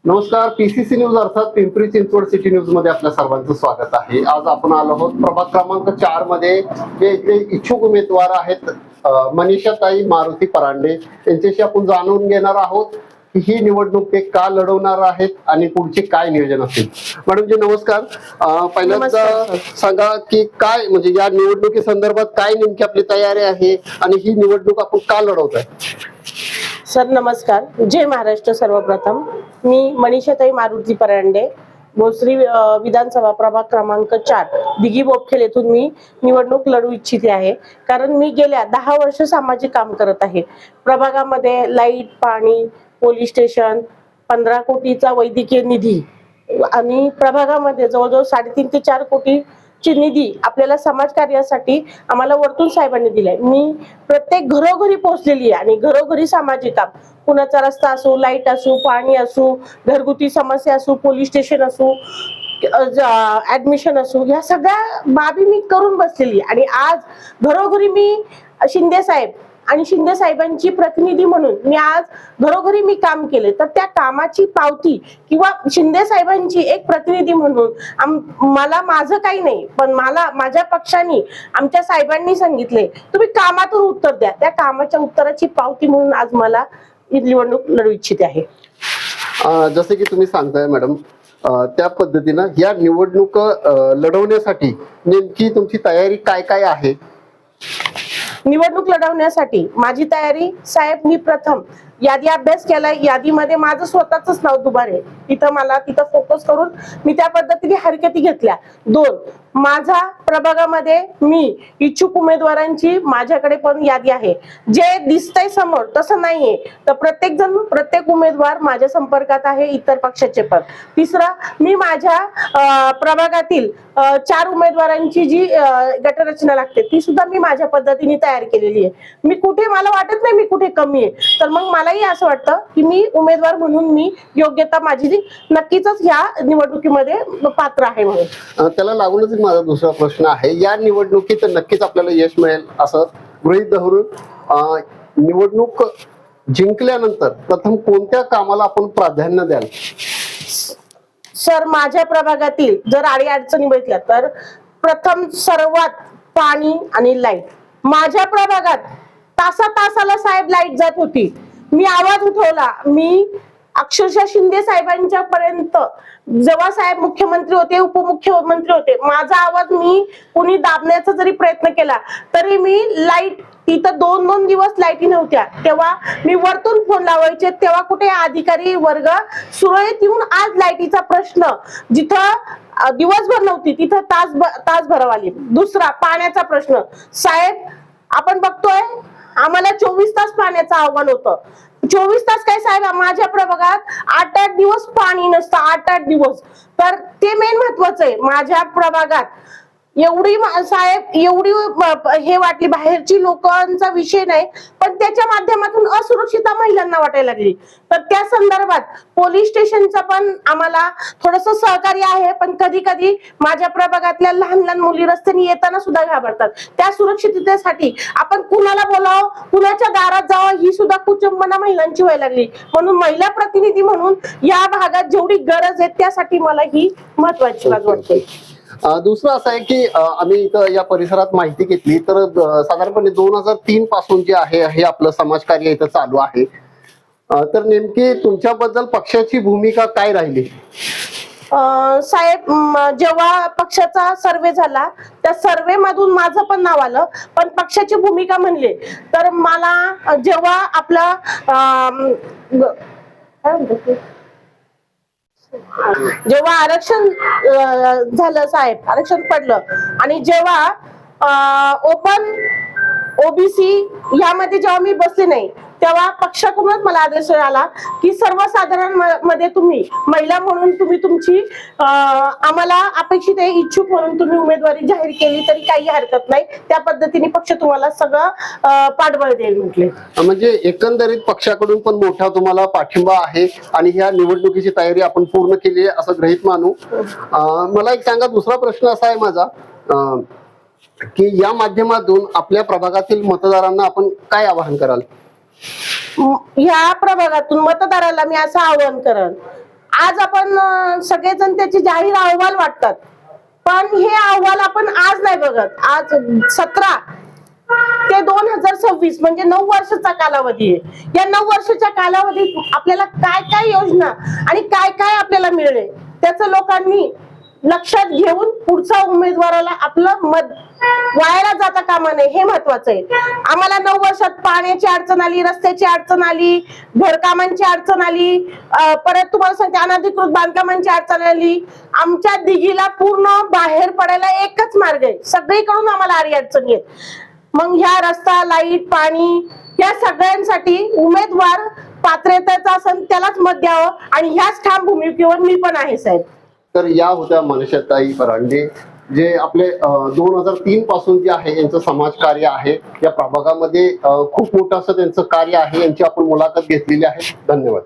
नमस्कार. PCC news अर्थात Pimpri Chinchwad city news मध्ये आपल्या सर्वांचं स्वागत आहे. आज आपण आलो आहोत प्रभाग क्रमांक 4 मध्ये जे इच्छुक उमेदवार आहेत मनीषाताई मारुती परांडे यांच्याशी आपण जाणून घेणार आहोत की ही निवडणूक ते का लढवणार आहेत आणि पुढचे काय नियोजन असेल. मॅडम जी नमस्कार. पहिल्यांदा सांगा की काय म्हणजे या निवडणुकी संदर्भात काय नेमकी आपली तयारी आहे आणि ही निवडणूक आपण का लढवत आहे. सर नमस्कार. जय महाराष्ट्र. सर्वप्रथम मी मनीषाताई मारुती परांडे, भोसरी विधानसभा प्रभाग क्रमांक 4 दिघी बोपखेल येथून मी निवडणूक लढू इच्छिते आहे. कारण मी गेल्या 10 वर्ष सामाजिक काम करत आहे. प्रभागामध्ये लाईट, पाणी, पोलीस स्टेशन, 15 कोटीचा वैद्यकीय निधी आणि प्रभागामध्ये जवळजवळ 3.5 ते 4 कोटीची निधी आपल्याला समाज कार्यासाठी आम्हाला वरतून साहेबांनी दिलाय. मी प्रत्येक घरोघरी पोहोचलेली आहे आणि घरोघरी सामाजिक काम, कुणाचा रस्ता असो, लाईट असो, पाणी असो, घरगुती समस्या असो, पोलीस स्टेशन असो, ऍडमिशन असो, ह्या सगळ्या बाबी मी करून बसलेली. आणि आज घरोघरी मी शिंदे साहेब आणि शिंदे साहेबांची प्रतिनिधी म्हणून मी आज घरोघरी मी काम केले. तर त्या कामाची पावती किंवा शिंदे साहेबांची एक प्रतिनिधी म्हणून मला माझं काही नाही, पण मला माझ्या पक्षाने आमच्या साहेबांनी सांगितले तुम्ही कामातून उत्तर द्या. त्या कामाच्या उत्तराची पावती म्हणून आज मला ही निवडणूक लढू इच्छिते आहे. जसे की तुम्ही सांगताय मॅडम, त्या पद्धतीनं या निवडणूक लढवण्यासाठी नेमकी तुमची तयारी काय काय आहे. निवडणूक लढवण्यासाठी माझी तयारी साहेब, मी प्रथम यादी अभ्यास केलाय. यादीमध्ये माझं स्वतःच नाव दुबार आहे. तिथं फोकस करून मी त्या पद्धतीने हरकती घेतल्या. 2, माझा प्रभागामध्ये मी इच्छुक उमेदवारांची माझ्याकडे पण यादी आहे. जे दिसतंय समोर तसं नाहीये, तर प्रत्येक उमेदवार माझ्या संपर्कात आहे, इतर पक्षाचे पण. 3, मी माझ्या प्रभागातील 4 उमेदवारांची जी गटरचना लागते ती सुद्धा मी माझ्या पद्धतीने तयार केलेली आहे. मला वाटत नाही मी कुठे कमी आहे. तर मग मलाही असं वाटतं की मी उमेदवार म्हणून मी योग्यता माझी नक्कीच ह्या निवडणुकीमध्ये पात्र आहे म्हणून. त्याला लागूनच माझा दुसरा प्रश्न आहे. या निवडणुकीत नक्कीच आपल्याला यश मिळेल असं गृहीत धरून निवडणूक जिंकल्यानंतर प्रथम कोणत्या कामाला आपण प्राधान्य द्याल. सर, माझ्या प्रभागातील जर अडचणी बघितल्या तर प्रथम सर्वात पाणी आणि लाईट. माझ्या प्रभागात तासाला साहेब लाईट जात होती. मी आवाज उठवला. मी अक्षरशः शिंदे साहेबांच्या पर्यंत, जेव्हा साहेब मुख्यमंत्री होते, उपमुख्यमंत्री होते, माझा आवाज मी कुणी दाबण्याचा जरी प्रयत्न केला तरी मी लाईट, तिथं 2 दिवस लाईटी नव्हत्या, तेव्हा मी वरतून फोन लावायचे. तेव्हा कुठे अधिकारी वर्ग सुरळीत येऊन आज लाईटीचा प्रश्न जिथं दिवसभर नव्हती तिथं तासभर आली. दुसरा, पाण्याचा प्रश्न. साहेब, आपण बघतोय आम्हाला 24 तास पाण्याचं आव्हान होतं. 24 तास काय साहेब, माझ्या प्रभागात 8 दिवस पाणी नसतं. 8 दिवस. तर ते मेन महत्वाचं आहे. माझ्या प्रभागात एवढी हे वाटली, बाहेरची लोकांचा विषय नाही, पण त्याच्या माध्यमातून असुरक्षितता महिलांना वाटायला लागली. तर त्या संदर्भात पोलीस स्टेशनचं पण आम्हाला थोडस सहकार्य आहे. पण कधी माझ्या प्रभागातल्या लहान मुली रस्त्याने येताना सुद्धा घाबरतात. त्या सुरक्षिततेसाठी आपण कुणाला बोलावं, कुणाच्या दारात जावं, ही सुद्धा कुचंबना महिलांची व्हायला लागली. म्हणून महिला प्रतिनिधी म्हणून या भागात जेवढी गरज आहे त्यासाठी मला ही महत्वाची वाटते. दुसरं असं आहे की आम्ही इथं या परिसरात माहिती घेतली तर साधारणपणे 2003 पासून जे आहे हे आपलं समाजकार्य इथं चालू आहे. तर नेमकी तुमच्याबद्दल पक्षाची भूमिका काय राहिली. साहेब, जेव्हा पक्षाचा सर्वे झाला त्या सर्वे मधून माझं पण नाव आलं, पण पक्षाची भूमिका म्हणले तर मला जेव्हा आपला जेव्हा आरक्षण झालं साहेब, आरक्षण पडलं आणि जेव्हा ओपन ओबीसी यामध्ये जेव्हा मी बसले नाही तेव्हा पक्षाकडूनच मला आदेश आला की सर्वसाधारण मध्ये तुम्ही महिला म्हणून तुम्ही तुमची आम्हाला अपेक्षित आहे, इच्छुक म्हणून तुम्ही उमेदवारी जाहीर केली तरी काही हरकत नाही. त्या पद्धतीने पक्ष तुम्हाला सगळं पाठबळ देईल म्हटले. म्हणजे एकंदरीत पक्षाकडून पण मोठा तुम्हाला पाठिंबा आहे आणि ह्या निवडणुकीची तयारी आपण पूर्ण केली आहे असं गृहीत मानू. मला एक सांगा, दुसरा प्रश्न असा आहे माझा की या माध्यमातून आपल्या प्रभागातील मतदारांना आपण काय आवाहन कराल. ह्या प्रभागातून मतदाराला मी असं आवाहन करेन, आज आपण सगळेजण त्याचे जाहीर अहवाल वाटतात, पण हे अहवाल आपण आज नाही बघत. आज 17 ते 2026 म्हणजे 9 वर्षाचा कालावधी आहे. या 9 वर्षाच्या कालावधीत आपल्याला काय काय योजना आणि काय काय आपल्याला मिळणे त्याचं लोकांनी लक्षात घेऊन पुढच्या उमेदवाराला आपलं मत वायाला जाता कामा नये हे महत्वाचं आहे. आम्हाला 9 वर्षात पाण्याची अडचण आली, रस्त्याची अडचण आली, घरकामांची अडचण आली, परत तुम्हाला सांगते अनधिकृत बांधकामांची अडचण आली. आमच्या दिघीला पूर्ण बाहेर पडायला एकच मार्ग आहे, सगळीकडून आम्हाला आडी अडचणी आहेत. मग ह्या रस्ता, लाईट, पाणी या सगळ्यांसाठी उमेदवार पात्रतेचा असेल त्यालाच मत द्यावं आणि ह्याच ठाम भूमिकेवर मी पण आहे साहेब. तर या होत्या मनीषाताई परांडे, जे आपले 2003 पासून जे आहे यांचं समाजकार्य आहे. या प्रभागामध्ये खूप मोठं असं त्यांचं कार्य आहे. यांची आपण मुलाखत घेतलेली आहे. धन्यवाद.